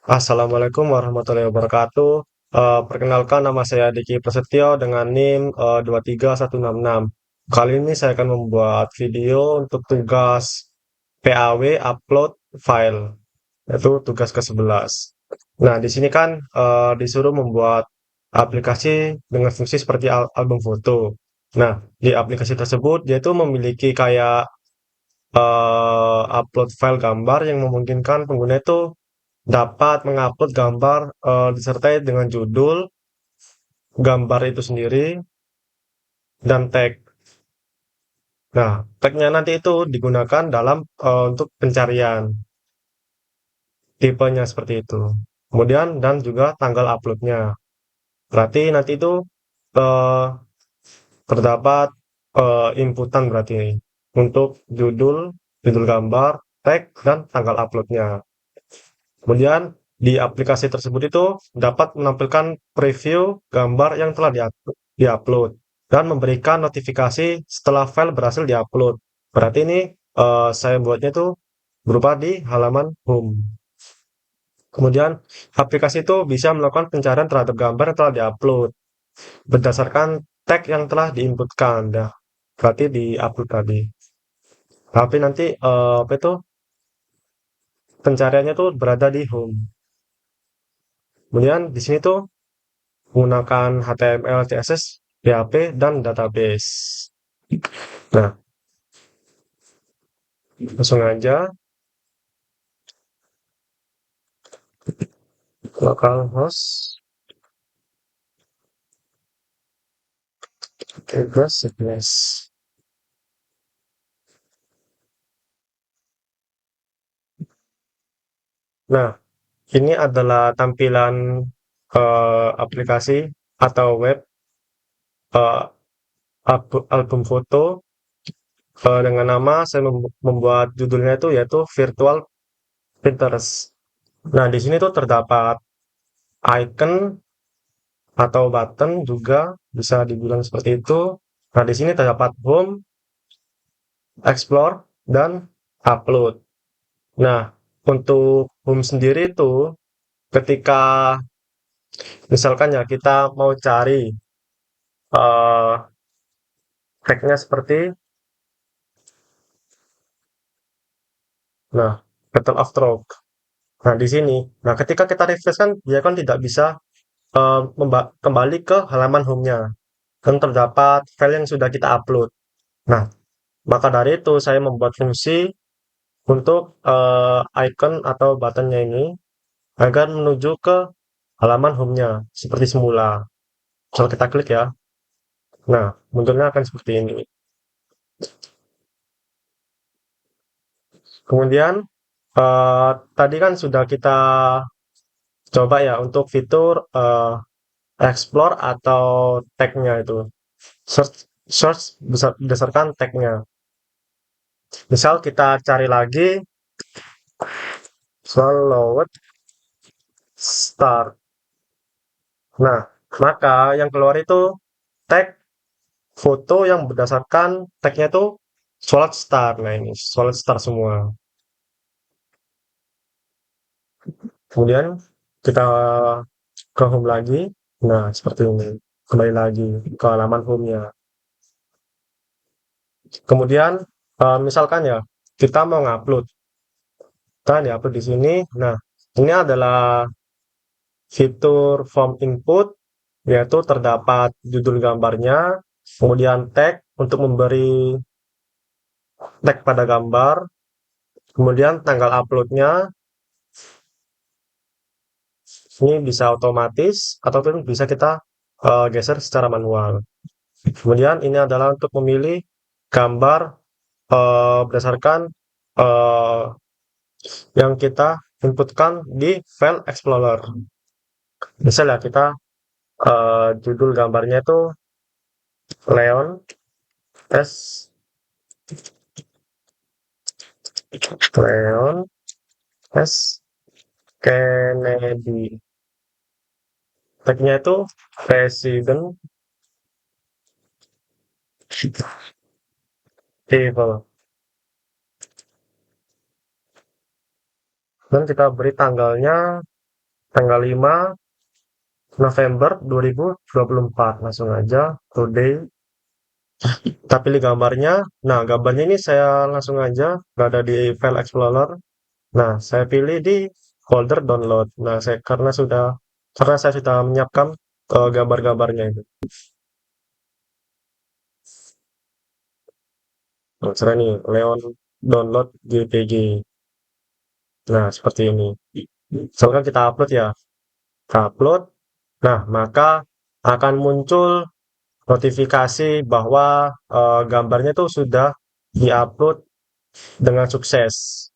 Assalamualaikum warahmatullahi wabarakatuh. Perkenalkan nama saya Diki Prasetyo dengan NIM 23166. Kali ini saya akan membuat video untuk tugas PAW upload file, yaitu tugas ke-11. Nah, di sini kan disuruh membuat aplikasi dengan fungsi seperti album foto. Nah, di aplikasi tersebut dia itu memiliki kayak upload file gambar yang memungkinkan pengguna itu dapat mengupload gambar disertai dengan judul, gambar itu sendiri, dan tag. Nah, tagnya nanti itu digunakan dalam untuk pencarian, tipenya seperti itu. Kemudian dan juga tanggal uploadnya. Berarti nanti itu eh, terdapat inputan berarti untuk judul, judul gambar, tag, dan tanggal uploadnya. Kemudian di aplikasi tersebut itu dapat menampilkan preview gambar yang telah diupload dan memberikan notifikasi setelah file berhasil diupload. Berarti ini saya buatnya itu berupa di halaman home. Kemudian aplikasi itu bisa melakukan pencarian terhadap gambar yang telah diupload berdasarkan tag yang telah diinputkan. Dah, berarti diupload tadi. Tapi nanti apa itu pencariannya tuh berada di home. Kemudian di sini tuh menggunakan HTML, CSS, PHP, dan database. Nah, langsung aja localhost 11. Nah, ini adalah tampilan aplikasi atau web eh, album foto dengan nama saya membuat judulnya itu yaitu Virtual Printers. Nah, di sini tuh terdapat icon atau button juga bisa dibilang seperti itu. Nah, di sini terdapat home, explore, dan upload. Nah, untuk home sendiri itu ketika misalkan ya kita mau cari eh tagnya seperti nah Battle of Stroke. Nah, di sini. Nah, ketika kita refresh kan dia kan tidak bisa kembali ke halaman home-nya. Kan terdapat file yang sudah kita upload. Nah, maka dari itu saya membuat fungsi untuk icon atau buttonnya ini agar menuju ke halaman home-nya seperti semula. Kalau kita klik ya, nah munculnya akan seperti ini. Kemudian tadi kan sudah kita coba ya untuk fitur explore atau tag-nya itu. Search search berdasarkan tag-nya. Misal kita cari lagi slowed start. Nah, maka yang keluar itu tag foto yang berdasarkan tag-nya itu solid start. Nah, ini solid start semua. Kemudian kita ke home lagi. Nah, seperti ini. Kembali lagi ke halaman home-nya. Kemudian, misalkan ya, kita mau ngupload. Kita di-upload di sini. Nah, ini adalah fitur form input, yaitu terdapat judul gambarnya, kemudian tag untuk memberi tag pada gambar, kemudian tanggal uploadnya, ini bisa otomatis, ataupun bisa kita geser secara manual. Kemudian ini adalah untuk memilih gambar berdasarkan eh, yang kita inputkan di file Explorer. Misalnya kita judul gambarnya itu Leon S. Leon S. Kennedy. Tagnya itu President Evil. Dan kita beri tanggalnya tanggal 5 November 2024. Langsung aja today. Kita pilih gambarnya. Nah, gambarnya ini saya langsung aja berada di file Explorer. Nah, saya pilih di folder download. Nah, karena saya sudah menyiapkan gambar-gambarnya itu. Nah, misalnya nih, Leon download JPG. Nah, seperti ini. Misalkan kita upload ya. Kita upload. Nah, maka akan muncul notifikasi bahwa gambarnya itu sudah diupload dengan sukses.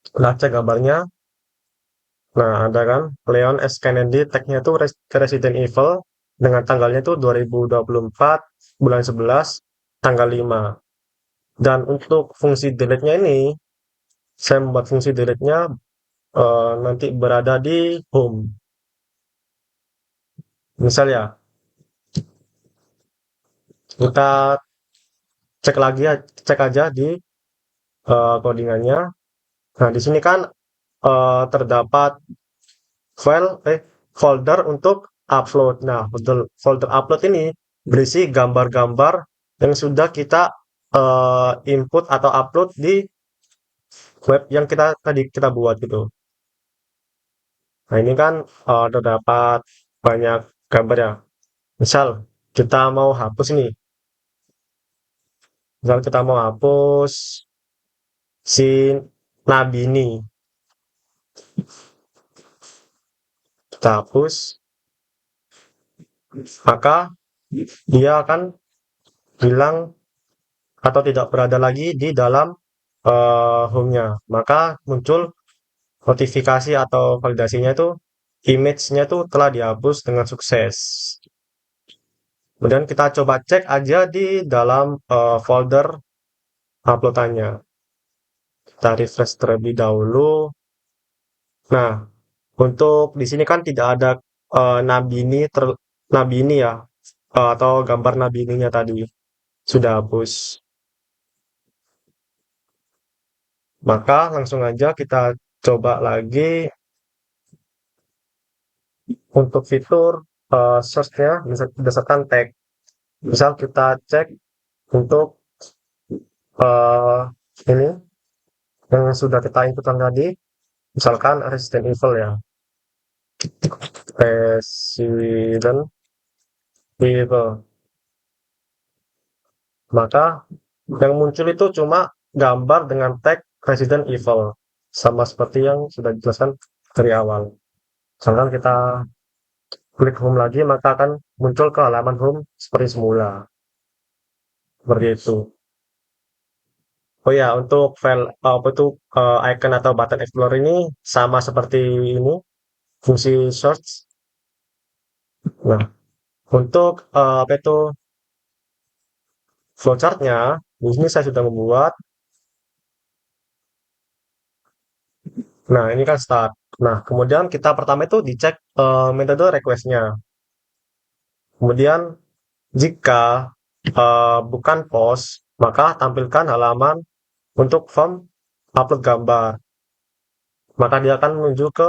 Kita cek gambarnya. Nah, ada kan Leon S. Kennedy, tag-nya itu Resident Evil dengan tanggalnya itu 2024 bulan 11 tanggal 5. Dan untuk fungsi delete-nya ini, saya membuat fungsi delete-nya nanti berada di home. Misal ya, kita cek aja di codingannya. Nah, di sini kan terdapat file folder untuk upload. Nah, folder upload ini berisi gambar-gambar yang sudah kita input atau upload di web yang tadi kita buat gitu. Nah, ini kan terdapat banyak gambar ya. Misal kita mau hapus nih. Misal kita mau hapus si Nabi ini. Kita hapus, maka dia akan hilang atau tidak berada lagi di dalam home-nya. Maka muncul notifikasi atau validasinya itu image-nya itu telah dihapus dengan sukses. Kemudian kita coba cek aja di dalam folder uploadannya. Kita refresh terlebih dahulu. Nah, untuk di sini kan tidak ada Nabini ya, atau gambar Nabininya tadi sudah hapus. Maka langsung aja kita coba lagi untuk fitur search-nya berdasarkan tag. Misal kita cek untuk ini yang sudah kita inputkan tadi, misalkan Resident Evil ya, Resident Evil. Maka yang muncul itu cuma gambar dengan tag Resident Evil, sama seperti yang sudah dijelaskan dari awal. Misalkan kita klik home lagi, maka akan muncul ke halaman home seperti semula. Seperti itu. Oh ya, untuk file apa itu icon atau button explorer ini sama seperti ini, fungsi search. Nah, untuk apa itu flowchart-nya, di sini saya sudah membuat. Nah, ini kan start. Nah, kemudian kita pertama itu dicek metode request-nya. Kemudian jika bukan post, maka tampilkan halaman untuk form upload gambar. Maka dia akan menuju ke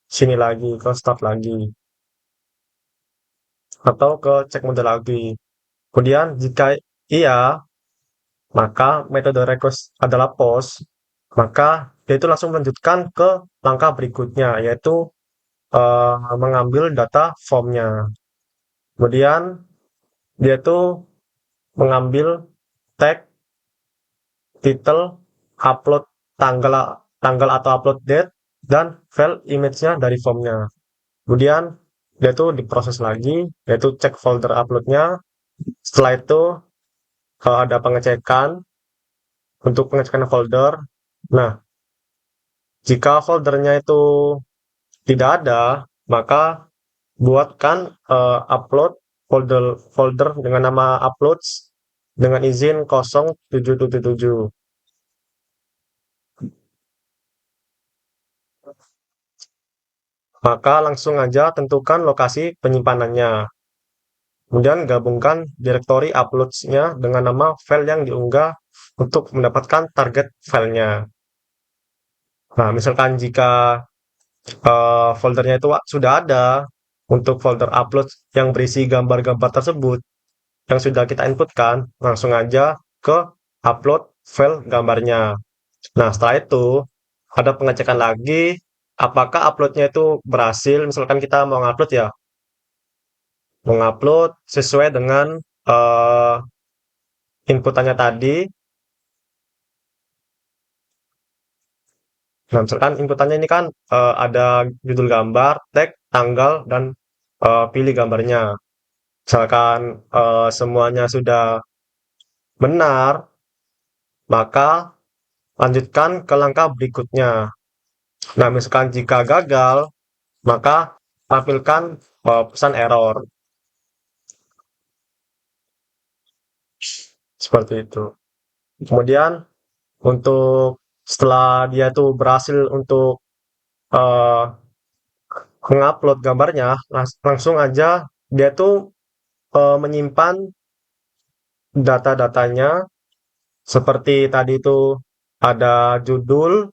sini lagi, ke start lagi. Atau ke cek mode lagi. Kemudian jika iya, maka metode request adalah post, maka dia itu langsung melanjutkan ke langkah berikutnya, yaitu mengambil data formnya. Kemudian dia itu mengambil tag, title, upload tanggal tanggal atau upload date, dan file image-nya dari formnya. Kemudian dia itu diproses lagi, yaitu cek folder uploadnya. Setelah itu ada pengecekan untuk pengecekan folder. Nah, jika foldernya itu tidak ada, maka buatkan upload folder folder dengan nama uploads dengan izin 0777. Maka langsung aja tentukan lokasi penyimpanannya. Kemudian gabungkan direktori uploads-nya dengan nama file yang diunggah untuk mendapatkan target filenya. Nah, misalkan jika foldernya itu sudah ada untuk folder upload yang berisi gambar-gambar tersebut yang sudah kita inputkan, langsung aja ke upload file gambarnya. Nah, setelah itu ada pengecekan lagi apakah uploadnya itu berhasil. Misalkan kita mau ngupload ya, mau ngupload sesuai dengan eh, inputannya tadi. Nah, misalkan inputannya ini kan ada judul gambar, tag, tanggal, dan pilih gambarnya. Misalkan semuanya sudah benar, maka lanjutkan ke langkah berikutnya. Nah, misalkan jika gagal, maka tampilkan pesan error. Seperti itu. Kemudian untuk setelah dia tuh berhasil untuk eh, mengupload gambarnya, langsung aja dia tuh menyimpan data-datanya seperti tadi itu ada judul,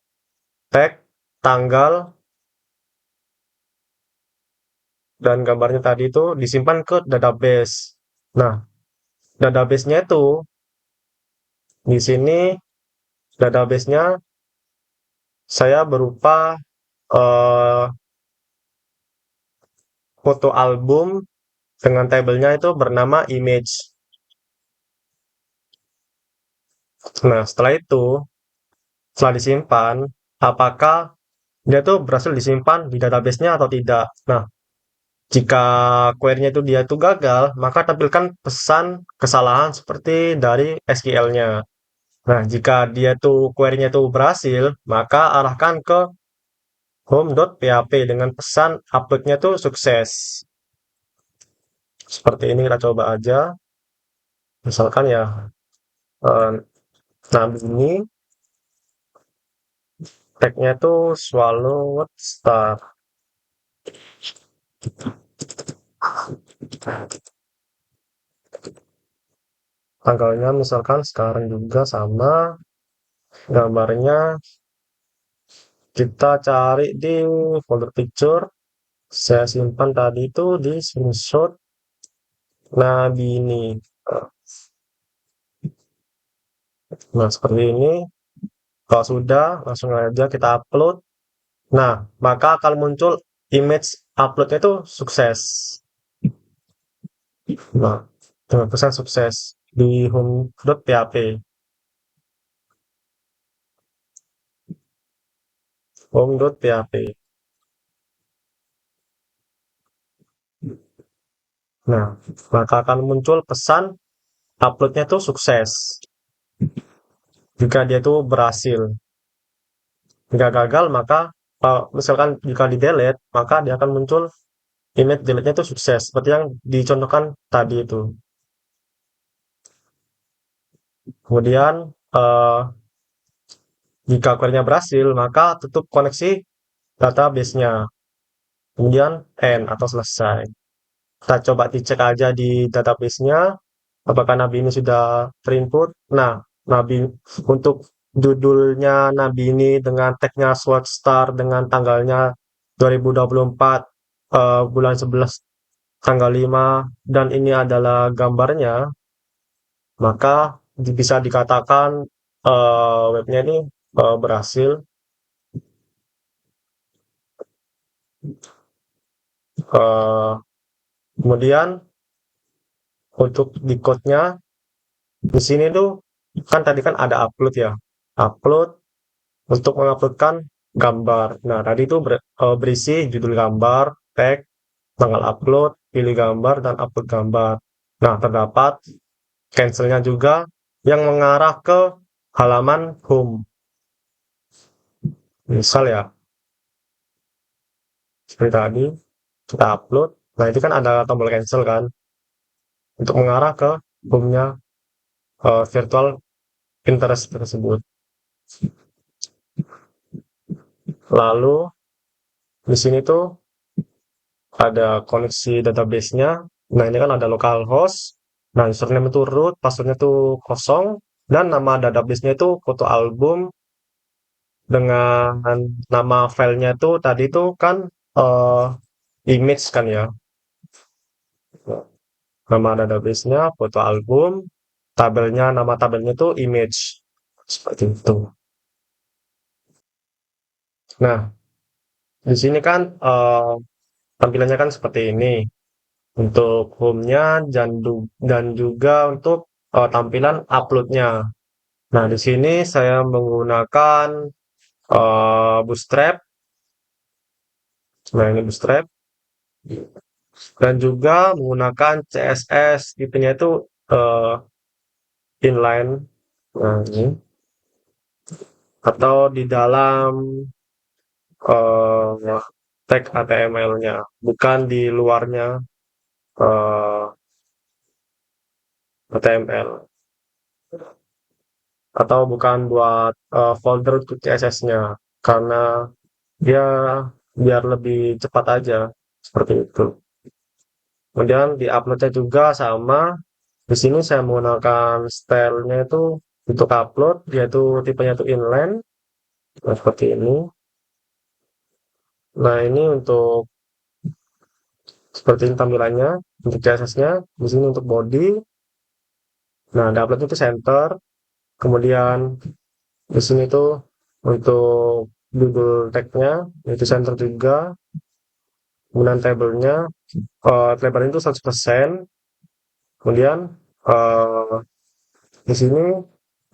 tag, tanggal, dan gambarnya tadi itu disimpan ke database. Nah, database-nya itu di sini database-nya saya berupa eh, foto album dengan tabelnya itu bernama image. Nah, setelah itu, setelah disimpan, apakah dia tuh berhasil disimpan di database-nya atau tidak? Nah, jika query-nya itu dia tuh gagal, maka tampilkan pesan kesalahan seperti dari SQL-nya. Nah, jika dia tuh query-nya tuh berhasil, maka arahkan ke home.php dengan pesan upload-nya tuh sukses. Seperti ini kita coba aja. Misalkan ya, eh, nah ini tag-nya tuh swallow star. Tanggalnya misalkan sekarang juga sama, gambarnya kita cari di folder picture. Saya simpan tadi itu di screenshot Nabini. Nah, seperti ini. Kalau sudah, langsung aja kita upload. Nah, maka akan muncul image uploadnya itu sukses. Nah, dengan pesan sukses di home.php. Home.php. Nah, maka akan muncul pesan uploadnya itu sukses. Jika dia itu berhasil. Jika gagal, maka misalkan jika di delete, maka dia akan muncul image delete-nya itu sukses. Seperti yang dicontohkan tadi itu. Kemudian, jika query-nya berhasil, maka tutup koneksi database-nya. Kemudian end atau selesai. Kita coba dicek aja di database-nya, apakah Nabi ini sudah terinput. Nah, Nabi untuk judulnya Nabi ini dengan tagnya SWOT Star dengan tanggalnya 2024 bulan 11 tanggal 5 dan ini adalah gambarnya, maka bisa dikatakan webnya ini berhasil. Eh, Kemudian untuk di code-nya di sini tuh kan tadi kan ada upload ya. Upload untuk menguploadkan gambar. Nah, tadi itu berisi judul gambar, tag, tanggal upload, pilih gambar, dan upload gambar. Nah, terdapat cancel-nya juga yang mengarah ke halaman home. Misal ya, seperti tadi, kita upload. Nah, itu kan ada tombol cancel kan, untuk mengarah ke home-nya virtual Pinterest tersebut. Lalu, di sini tuh ada koneksi database-nya. Nah, ini kan ada localhost. Nah, username itu root, passwordnya itu kosong, dan nama database-nya itu foto album dengan nama filenya tuh tadi tuh kan eh, image kan ya. Nama database-nya foto album, tabelnya nama tabelnya tuh image. Seperti itu. Nah, di sini kan tampilannya kan seperti ini. Untuk home-nya dan juga untuk tampilan upload-nya. Nah, di sini saya menggunakan Bootstrap. Nah, ini Bootstrap dan juga menggunakan CSS tipenya itu eh, inline. Nah, ini atau di dalam tag HTML-nya, bukan di luarnya HTML atau bukan buat folder untuk CSS-nya karena dia biar lebih cepat aja seperti itu. Kemudian di uploadnya juga sama. Di sini saya menggunakan stylenya itu untuk upload, yaitu tipenya itu inline, nah, seperti ini. Nah ini untuk seperti ini tampilannya untuk CSS-nya. Di sini untuk body. Nah di upload itu center. Kemudian di sini tuh untuk judul tag-nya itu center juga. Kemudian tabelnya lebarnya itu 100%. Kemudian eh, di sini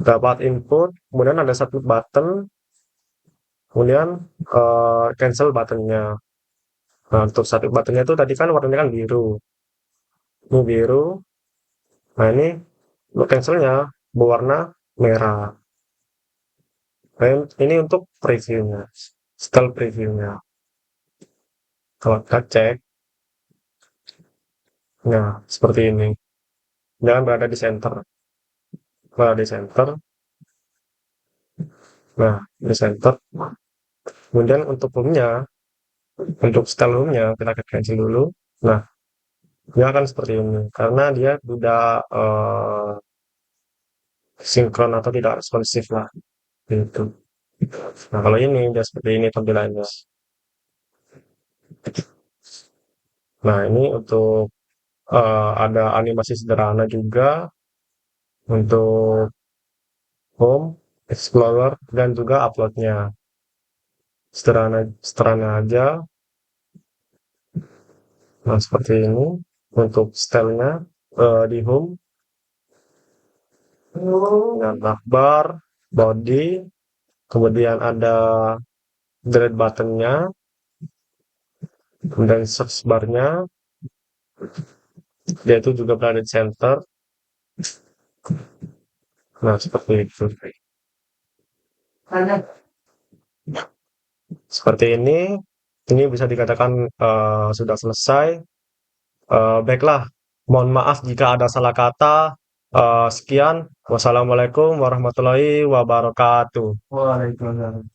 dapat input, kemudian ada satu button, kemudian cancel buttonnya. Nah, untuk satu buttonnya itu tadi kan warnanya kan biru, ini biru. Nah ini untuk cancelnya berwarna merah. Nah, ini untuk previewnya, style previewnya. Kalau kita cek, nah seperti ini. Jangan berada di center, berada di center. Nah di center. Kemudian untuk home-nya, untuk style home-nya kita cancel dulu. Nah dia akan seperti ini karena dia tidak sinkron atau tidak responsif lah gitu. Nah kalau ini dia seperti ini tampilannya. Nah ini untuk ada animasi sederhana juga untuk home, explorer dan juga uploadnya. Sederhana sederhana aja. Nah seperti ini untuk stylenya di home dengan navbar, body, kemudian ada delete buttonnya, kemudian search barnya, dia itu juga berada di center. Nah, seperti itu. Seperti ini bisa dikatakan sudah selesai. Baiklah, mohon maaf jika ada salah kata. Sekian, wassalamualaikum warahmatullahi wabarakatuh. Waalaikumsalam.